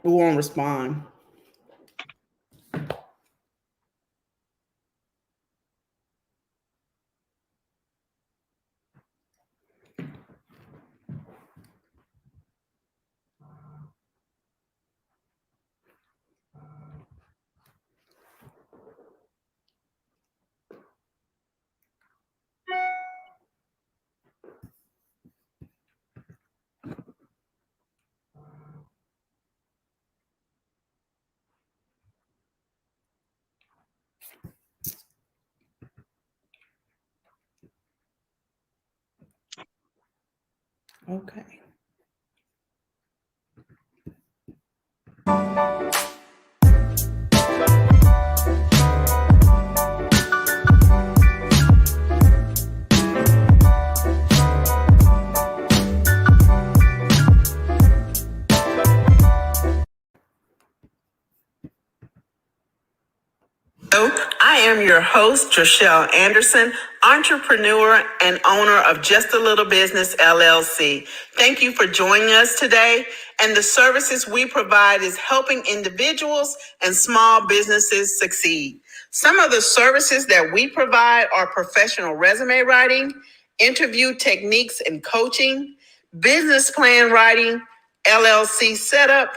We won't respond. Okay. I am your host, Trishelle Anderson, entrepreneur and owner of Just a Little Business, LLC. Thank you for joining us today. And the services we provide is helping individuals and small businesses succeed. Some of the services that we provide are professional resume writing, interview techniques and coaching, business plan writing, LLC setup,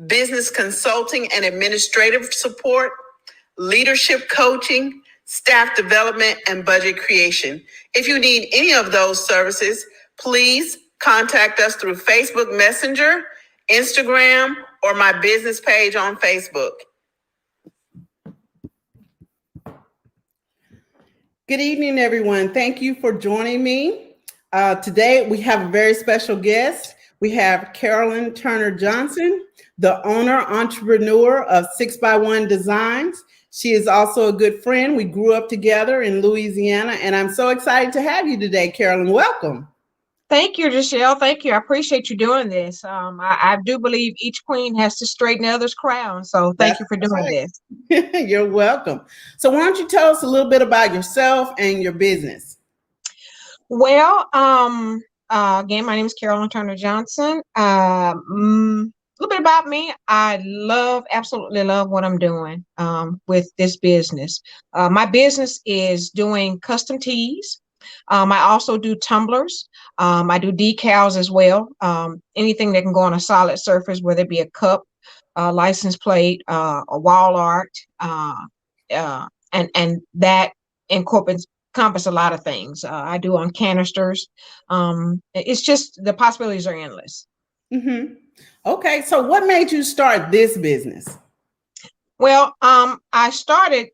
business consulting and administrative support, leadership coaching, staff development, and budget creation. If you need any of those services, please contact us through Facebook Messenger, Instagram, or my business page on Facebook. Good evening, everyone. Thank you for joining me. Today, we have a very special guest. We have Carolyn Turner Johnson, the owner, entrepreneur of 6x1 Designz. She is also a good friend. We grew up together in Louisiana, and I'm so excited to have you today, Carolyn. Welcome. Thank you, Trishelle. Thank you. I appreciate you doing this. I do believe each queen has to straighten the other's crown. So thank you for doing this. You're welcome. So why don't you tell us a little bit about yourself and your business? Well, again, my name is Carolyn Turner Johnson. A little bit about me. I absolutely love what I'm doing with this business. My business is doing custom tees. I also do tumblers. I do decals as well. Anything that can go on a solid surface, whether it be a cup, license plate, a wall art, and that encompass a lot of things. I do on canisters. It's just the possibilities are endless. Mm-hmm. Okay, so what made you start this business? Well, I started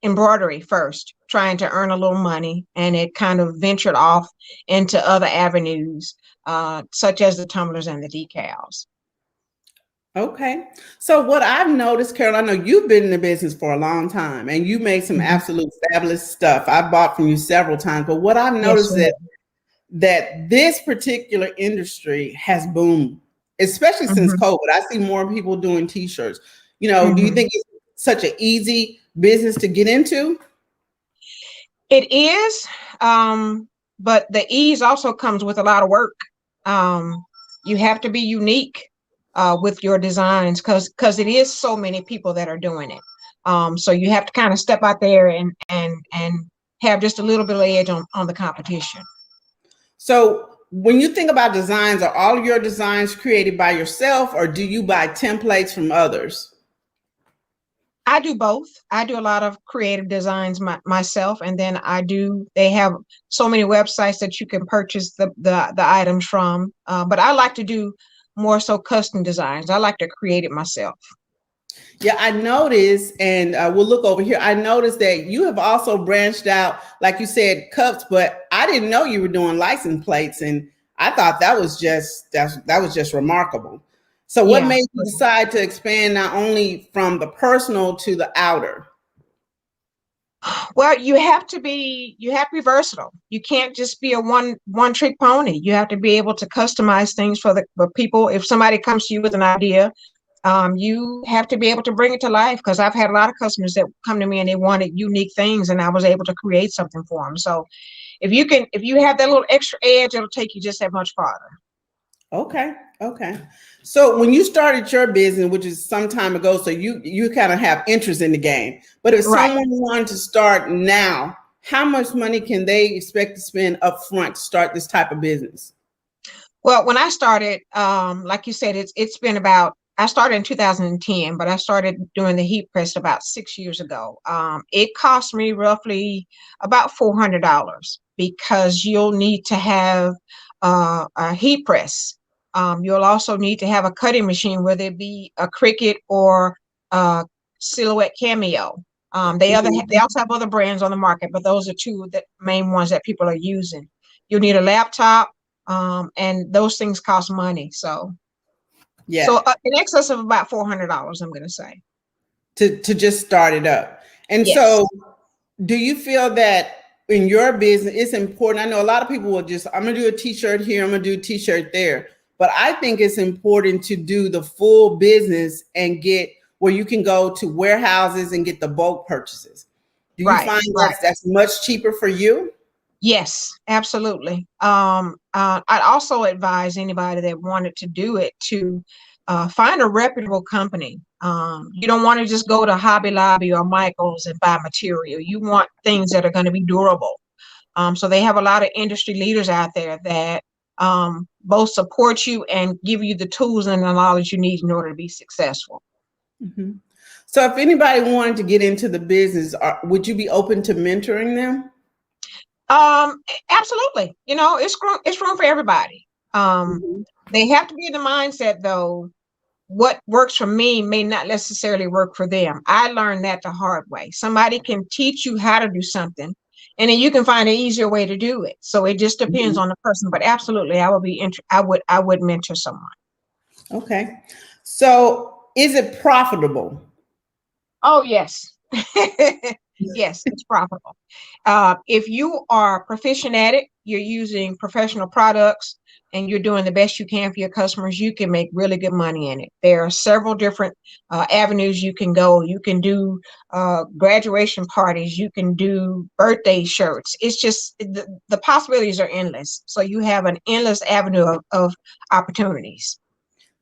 embroidery first, trying to earn a little money, and it kind of ventured off into other avenues, such as the tumblers and the decals. Okay, so what I've noticed, Carol, I know you've been in the business for a long time, and you made some absolute fabulous stuff. I've bought from you several times, but what I've noticed that this particular industry has boomed, especially since COVID. I see more people doing t-shirts. You know, do you think it's such an easy business to get into? It is, but the ease also comes with a lot of work. You have to be unique with your designs because it is so many people that are doing it. So you have to kind of step out there and have just a little bit of edge on the competition. So when you think about designs, are all of your designs created by yourself, or do you buy templates from others? I do both. I do a lot of creative designs myself, and then they have so many websites that you can purchase the items from. But I like to do more so custom designs. I like to create it myself. Yeah, I noticed, and we'll look over here. I noticed that you have also branched out, like you said, cups, but I didn't know you were doing license plates, and I thought that was just remarkable. So what made you decide to expand not only from the personal to the outer? Well, you have to be versatile. You can't just be a one trick pony. You have to be able to customize things for people. If somebody comes to you with an idea, you have to be able to bring it to life, because I've had a lot of customers that come to me and they wanted unique things, and I was able to create something for them. So if you have that little extra edge, it'll take you just that much farther. Okay. Okay. So when you started your business, which is some time ago, so you kind of have interest in the game. But if Right. someone wanted to start now, how much money can they expect to spend up front to start this type of business? Well, when I started, like you said, it's been about, I started in 2010, but I started doing the heat press about 6 years ago. It cost me roughly about $400 because you'll need to have a heat press. You'll also need to have a cutting machine, whether it be a Cricut or a Silhouette Cameo. They also have other brands on the market, but those are two of the main ones that people are using. You'll need a laptop, and those things cost money. So Yeah, in excess of about $400, I'm going to say. to just start it up. And Yes. so do you feel that in your business it's important? I know a lot of people will just, I'm gonna do a t-shirt here, I'm gonna do a t-shirt there. But I think it's important to do the full business and get where you can go to warehouses and get the bulk purchases. Do you Right, find right. that's much cheaper for you? Yes, absolutely. I'd also advise anybody that wanted to do it to find a reputable company. You don't want to just go to Hobby Lobby or Michael's and buy material. You want things that are going to be durable. So they have a lot of industry leaders out there that both support you and give you the tools and the knowledge you need in order to be successful. Mhm. So if anybody wanted to get into the business, would you be open to mentoring them? Absolutely. It's room for everybody. Mhm. They have to be in the mindset though, what works for me may not necessarily work for them. I learned that the hard way. Somebody can teach you how to do something, and then you can find an easier way to do it. So it just depends Mhm. on the person. But absolutely, I would mentor someone. Okay. So is it profitable? Oh, yes. Yes, it's profitable. If you are proficient at it, you're using professional products, and you're doing the best you can for your customers, you can make really good money in it. There are several different avenues you can go. You can do graduation parties, you can do birthday shirts. It's just the possibilities are endless. So you have an endless avenue of opportunities.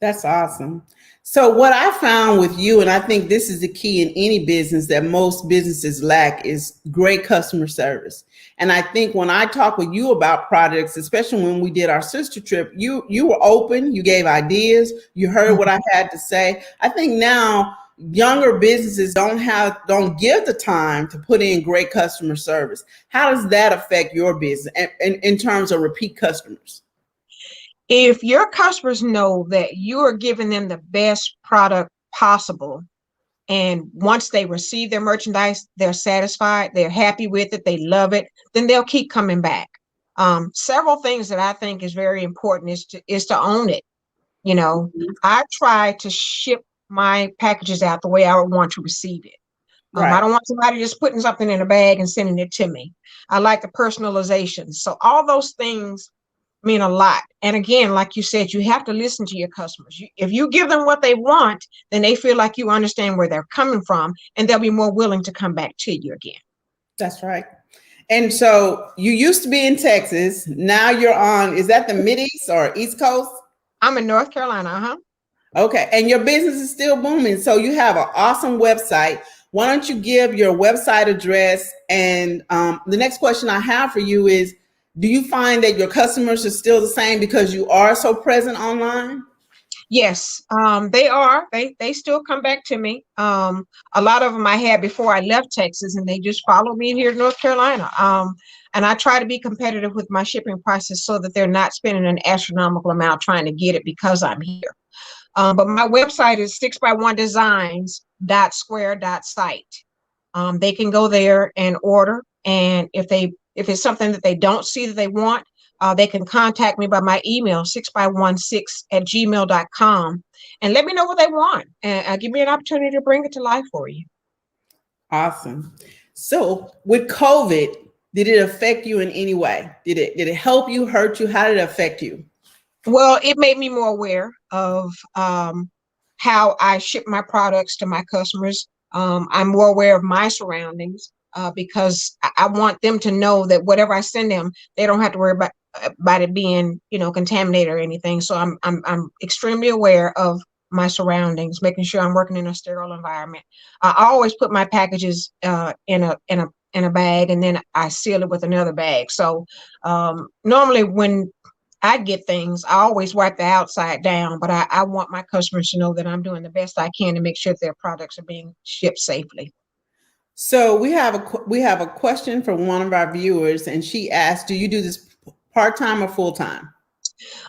That's awesome. So what I found with you, and I think this is the key in any business that most businesses lack, is great customer service. And I think when I talk with you about products, especially when we did our sister trip, you were open, you gave ideas, you heard what I had to say. I think now younger businesses don't give the time to put in great customer service. How does that affect your business and in terms of repeat customers? If your customers know that you are giving them the best product possible, and once they receive their merchandise, they're satisfied, they're happy with it, they love it, then they'll keep coming back. Several things that I think is very important is to own it. You know, I try to ship my packages out the way I would want to receive it. I Right. don't want somebody just putting something in a bag and sending it to me. I like the personalization. So all those things mean a lot. And again, like you said, you have to listen to your customers. If you give them what they want, then they feel like you understand where they're coming from, and they'll be more willing to come back to you again. That's right. And so you used to be in Texas. Now you're on, is that the Mid East or East Coast? I'm in North Carolina, huh? Okay. And your business is still booming. So you have an awesome website. Why don't you give your website address? And the next question I have for you is, do you find that your customers are still the same because you are so present online? Yes, they are. They still come back to me. A lot of them I had before I left Texas, and they just follow me here in North Carolina. And I try to be competitive with my shipping prices so that they're not spending an astronomical amount trying to get it because I'm here. But my website is 6x1 designs dot square dot site. They can go there and order. And if it's something that they don't see that they want, they can contact me by my email, 6x16@gmail.com, and let me know what they want. And give me an opportunity to bring it to life for you. Awesome. So with COVID, did it affect you in any way? Did it help you, hurt you? How did it affect you? Well, it made me more aware of how I ship my products to my customers. I'm more aware of my surroundings because I want them to know that whatever I send them, they don't have to worry about it being, contaminated or anything. So I'm extremely aware of my surroundings, making sure I'm working in a sterile environment. I always put my packages in a bag, and then I seal it with another bag. So normally when I get things, I always wipe the outside down, but I want my customers to know that I'm doing the best I can to make sure their products are being shipped safely. So we have a question from one of our viewers, and she asked, "Do you do this part time or full time?"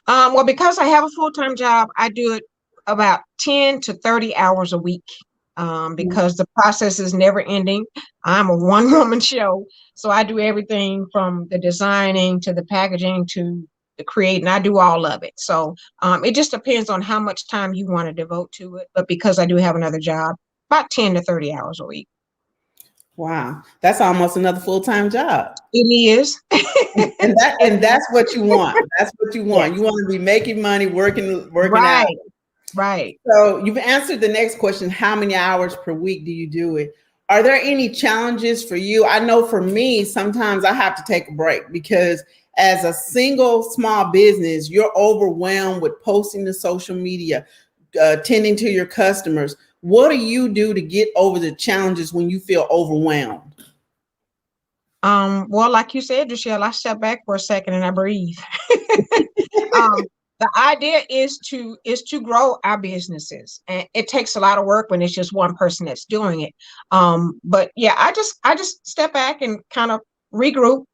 Well, because I have a full-time job, I do it about 10 to 30 hours a week, because the process is never ending. I'm a one-woman show, so I do everything from the designing to the packaging to the creating. I do all of it. So it just depends on how much time you want to devote to it. But because I do have another job, about 10 to 30 hours a week. Wow, that's almost another full time job. It is. And that's what you want. That's what you want. Yes. You want to be making money, working out. Right. Right. So you've answered the next question. How many hours per week do you do it? Are there any challenges for you? I know for me, sometimes I have to take a break because as a single small business, you're overwhelmed with posting to social media, tending to your customers. What do you do to get over the challenges when you feel overwhelmed? Well, like you said, Michelle, I step back for a second and I breathe. um, the idea is to grow our businesses, and it takes a lot of work when it's just one person that's doing it. But yeah, I just step back and kind of regroup,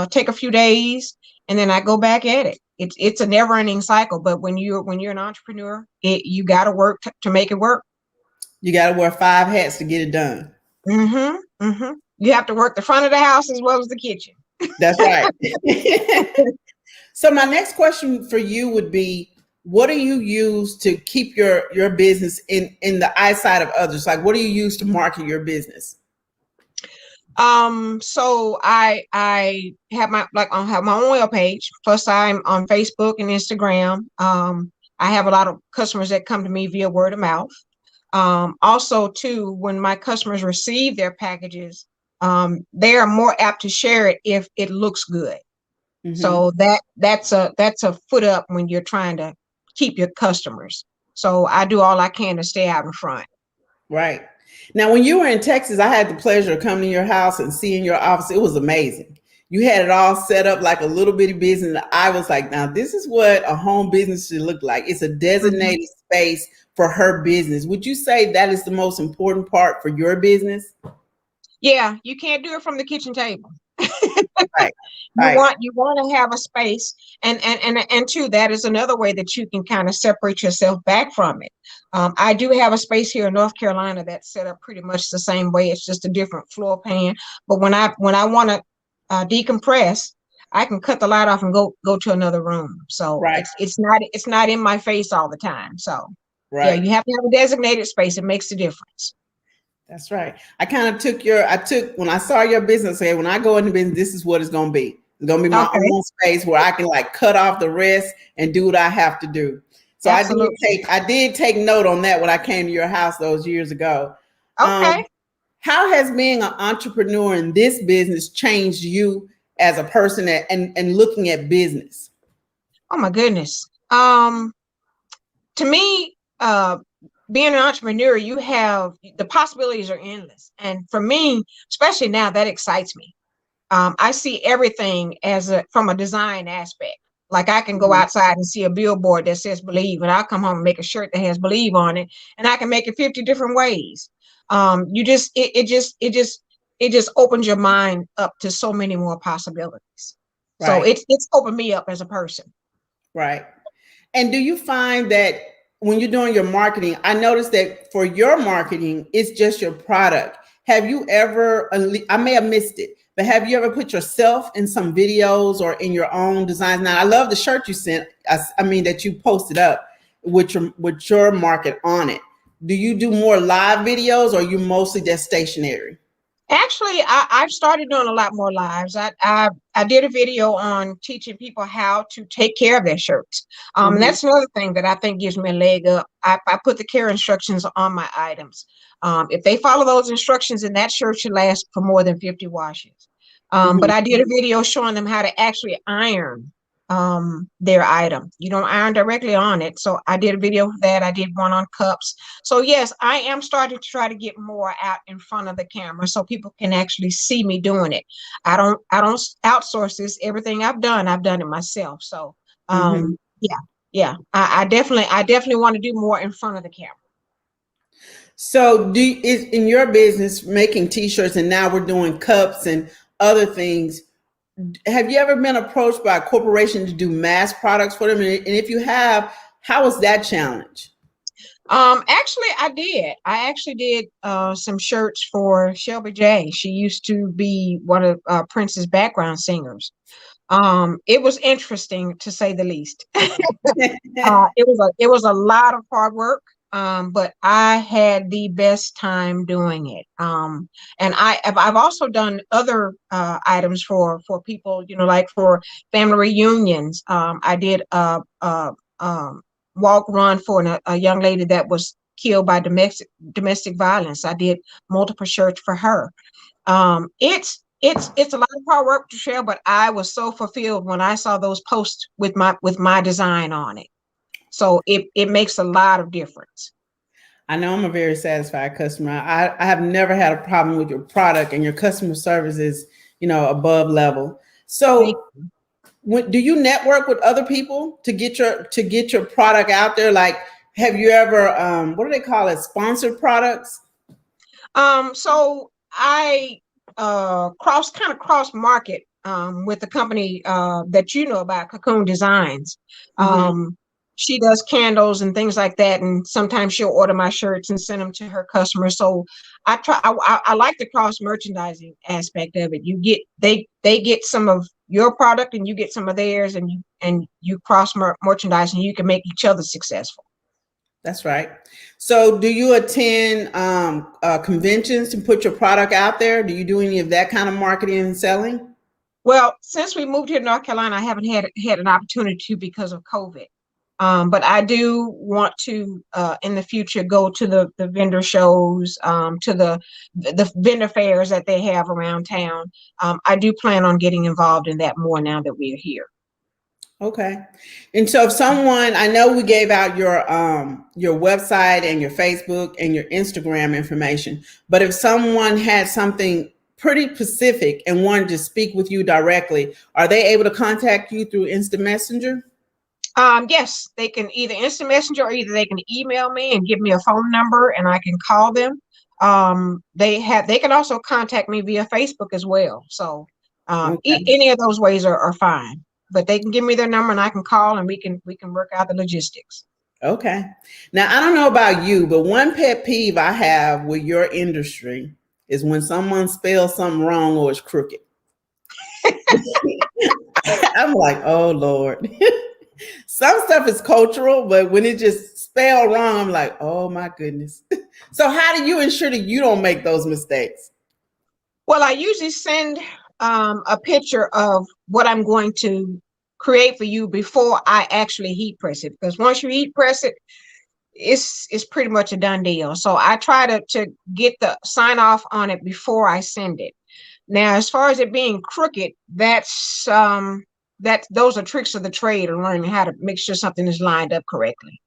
take a few days, and then I go back at it. It's a never-ending cycle. But when you're an entrepreneur, you got to work to make it work. You got to wear 5 hats to get it done. You have to work the front of the house as well as the kitchen. That's right. So my next question for you would be, what do you use to keep your business in the eyesight of others? Like, what do you use to market your business? So I have I have my own web page. Plus, I'm on Facebook and Instagram. I have a lot of customers that come to me via word of mouth. Also, too, when my customers receive their packages, they are more apt to share it if it looks good. So that's a foot up when you're trying to keep your customers. So I do all I can to stay out in front. Right. Now, when you were in Texas, I had the pleasure of coming to your house and seeing your office. It was amazing. You had it all set up like a little bitty business. I was like, now this is what a home business should look like. It's a designated space for her business. Would you say that is the most important part for your business? Yeah, you can't do it from the kitchen table. Right. You Right. want to have a space, and two, that is another way that you can kind of separate yourself back from it. I do have a space here in North Carolina that's set up pretty much the same way. It's just a different floor plan. But when I want to decompress, I can cut the light off and go to another room. So Right. it's not in my face all the time. So yeah, Right. you have to have a designated space. It makes a difference. That's right. I kind of when I saw your business, hey, when I go into business, this is what it's going to be. It's going to be my Okay, own space where I can like cut off the rest and do what I have to do. So absolutely. I did take note on that when I came to your house those years ago. Okay. How has being an entrepreneur in this business changed you as a person and looking at business? Oh my goodness. To me, being an entrepreneur, you have the possibilities are endless. And for me, especially now, that excites me. I see everything from a design aspect. Like I can go Mhm. outside and see a billboard that says believe, and I'll come home and make a shirt that has believe on it, and I can make it 50 different ways. You just it just opens your mind up to so many more possibilities. So Right. it's opened me up as a person. Right. And do you find that when you're doing your marketing, I noticed that for your marketing, it's just your product. Have you ever, I may have missed it, but have you ever put yourself in some videos or in your own designs? Now, I love the shirt you sent, I mean, that you posted up with your market on it. Do you do more live videos or you mostly just stationary? Actually, I've started doing a lot more lives. I did a video on teaching people how to take care of their shirts. Mhm. That's another thing that I think gives me a leg up. I put the care instructions on my items. If they follow those instructions, then that shirt should last for more than 50 washes. But Mhm. I did a video showing them how to actually iron their item. You don't iron directly on it. So I did a video of that. I did one on cups. So yes, I am starting to try to get more out in front of the camera so people can actually see me doing it. I don't outsource this. Everything I've done it myself. So Mm-hmm. yeah, yeah. I definitely want to do more in front of the camera. So is in your business making t-shirts and now we're doing cups and other things, have you ever been approached by a corporation to do mass products for them? And if you have, how was that challenge? Actually, I did. I actually did some shirts for Shelby J. She used to be one of Prince's background singers. It was interesting to say the least. It was a lot of hard work. But I had the best time doing it. And I've also done other items for people, like for family reunions. I did a walk run for a young lady that was killed by domestic violence. I did multiple shirts for her. It's a lot of hard work, Michelle, but I was so fulfilled when I saw those posts with my design on it. So it makes a lot of difference. I know I'm a very satisfied customer. I have never had a problem with your product, and your customer service is, above level. Thank So do you network with other people to get your product out there? Like, have you ever what do they call it? Sponsored products? So I cross market with the company that you know about, Cocoon Designs. Hmm. Um, she does candles and things like that, and sometimes she'll order my shirts and send them to her customers. So I like the cross merchandising aspect of it. They get some of your product and you get some of theirs, and you cross merchandise, and you can make each other successful. That's right. So do you attend conventions to put your product out there? Do you do any of that kind of marketing and selling? Well, since we moved here to North Carolina, I haven't had an opportunity to because of COVID. But I do want to in the future go to the vendor shows, to the vendor fairs that they have around town. I do plan on getting involved in that more now that we're here. Okay. And so if someone, I know we gave out your website and your Facebook and your Instagram information, but if someone had something pretty specific and wanted to speak with you directly, are they able to contact you through Instant Messenger? Yes, they can either instant messenger or either they can email me and give me a phone number and I can call them. They can also contact me via Facebook as well. So Okay. any of those ways are fine. But they can give me their number and I can call and we can work out the logistics. Okay. Now, I don't know about you, but one pet peeve I have with your industry is when someone spells something wrong or is crooked. I'm like, oh Lord. Some stuff is cultural, but when it just spelled wrong, I'm like, oh my goodness. So how do you ensure that you don't make those mistakes? Well, I usually send a picture of what I'm going to create for you before I actually heat press it. Because once you heat press it, it's pretty much a done deal. So I try to get the sign off on it before I send it. Now, as far as it being crooked, those are tricks of the trade and learning how to make sure something is lined up correctly.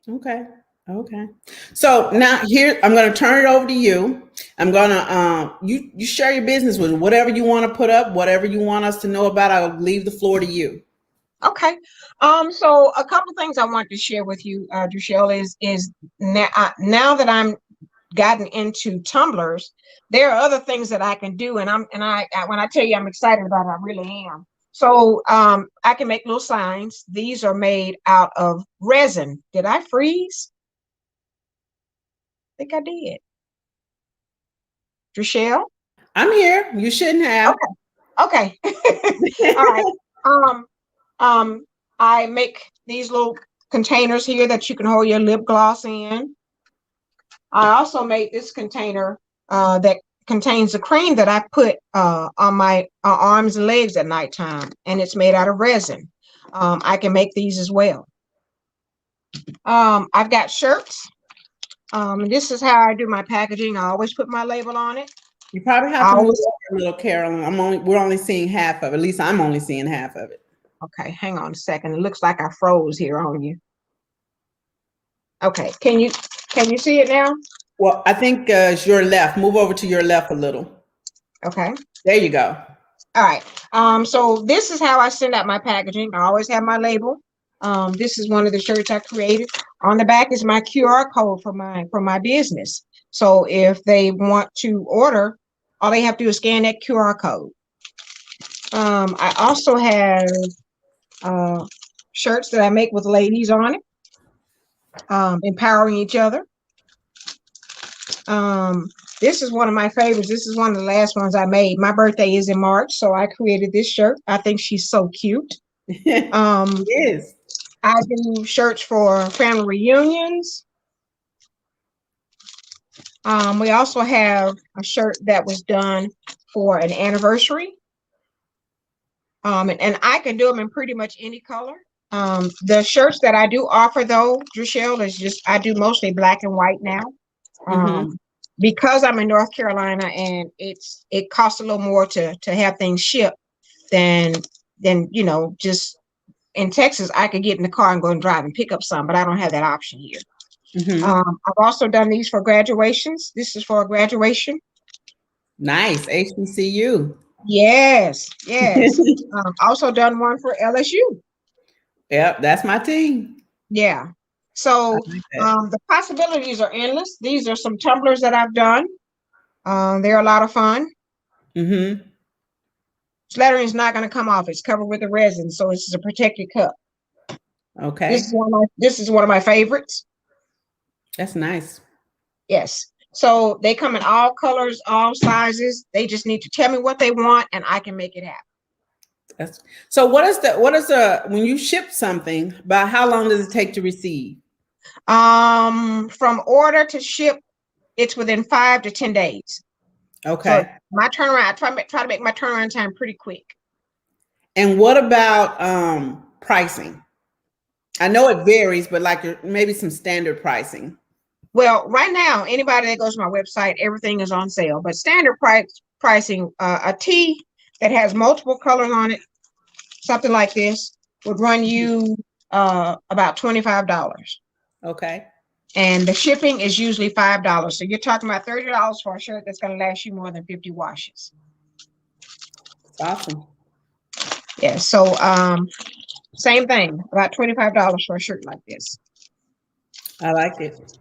Okay. Okay. So now here I'm going to turn it over to you. I'm going to you share your business with whatever you want to put up, whatever you want us to know about. I'll leave the floor to you. Okay. So a couple things I want to share with you, Dushelle, is now that I'm gotten into tumblers, there are other things that I can do, and when I tell you I'm excited about it, I really am. So I can make little signs. These are made out of resin. Did I freeze? I think I did. Dushelle? I'm here. You shouldn't have. Okay. All right. Um, Um, I make these little containers here that you can hold your lip gloss in. I also made this container that contains the cream that I put on my arms and legs at nighttime, and it's made out of resin. I can make these as well. I've got shirts. This is how I do my packaging. I always put my label on it. You probably have I to move always over a little, Carolyn. We're only seeing half of it. At least I'm only seeing half of it. Okay, hang on a second. It looks like I froze here on you. Okay, can you see it now? Well, I think it's your left. Move over to your left a little. Okay. There you go. All right. So this is how I send out my packaging. I always have my label. This is one of the shirts I created. On the back is my QR code for my business. So if they want to order, all they have to do is scan that QR code. I also have shirts that I make with ladies on it, empowering each other. This is one of my favorites. This is one of the last ones I made. My birthday is in March, so I created this shirt. I think she's so cute. It is. I do shirts for family reunions. We also have a shirt that was done for an anniversary. And I can do them in pretty much any color. The shirts that I do offer though, Drichelle, is just, I do mostly black and white now. Because I'm in North Carolina and it costs a little more to have things shipped than just in Texas. I could get in the car and go and drive and pick up some, but I don't have that option here. I've also done these for graduations. This is for a graduation. Nice. HBCU. Yes. Also done one for LSU. Yep, that's my team. Yeah. So the possibilities are endless. These are some tumblers that I've done. They're a lot of fun. Lettering is not going to come off. It's covered with a resin, so it's a protected cup. Okay. This is one of my favorites. That's nice. Yes. So they come in all colors, all sizes. They just need to tell me what they want, and I can make it happen. So what is when you ship something, about how long does it take to receive? From order to ship, it's within 5 to 10 days. Okay. So my turnaround, I try to make my turnaround time pretty quick. And what about pricing? I know it varies, but like maybe some standard pricing. Well, right now, anybody that goes to my website, everything is on sale. But standard pricing, a tee that has multiple colors on it, something like this, would run you about $25. Okay. And the shipping is usually $5. So you're talking about $30 for a shirt that's going to last you more than 50 washes. That's awesome. Yeah. So same thing, about $25 for a shirt like this. I like it.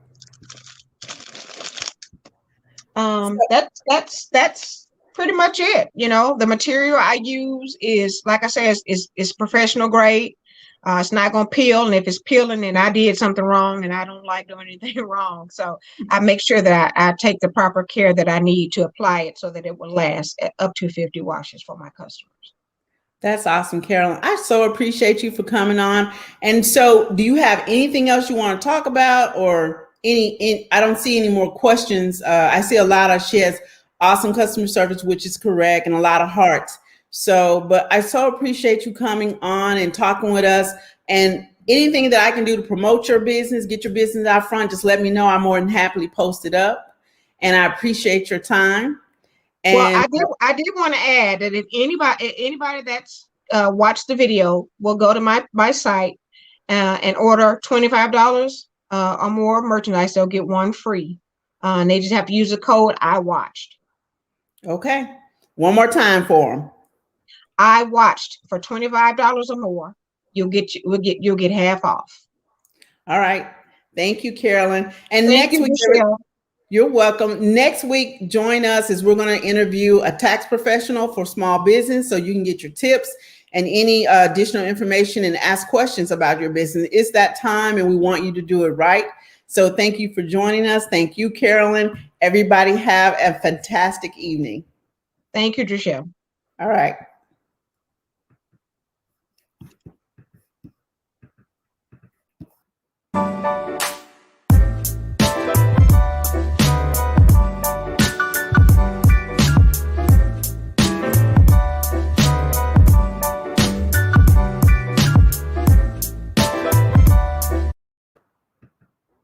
That's pretty much it. The material I use is, like I said, is professional grade. It's not going to peel, and if it's peeling, then I did something wrong, and I don't like doing anything wrong. So I make sure that I take the proper care that I need to apply it so that it will last up to 50 washes for my customers. That's awesome, Carolyn. I so appreciate you for coming on. And so, do you have anything else you want to talk about, or I don't see any more questions. I see a lot of, she has awesome customer service, which is correct, and a lot of hearts. So, but I so appreciate you coming on and talking with us. And anything that I can do to promote your business, get your business out front, just let me know. I'm more than happily post it up. And I appreciate your time. And well, I did want to add that if anybody that's watched the video will go to my site and order $25 or more merchandise, they'll get one free. And they just have to use the code I watched. Okay. One more time for them. I watched for $25 or more. You'll get half off. All right. Thank you, Carolyn. And Thank next you, week, Michelle. you're welcome. Next week, join us as we're going to interview a tax professional for small business, so you can get your tips and any additional information and ask questions about your business. It's that time, and we want you to do it right. So thank you for joining us. Thank you, Carolyn. Everybody have a fantastic evening. Thank you, Drichelle. All right.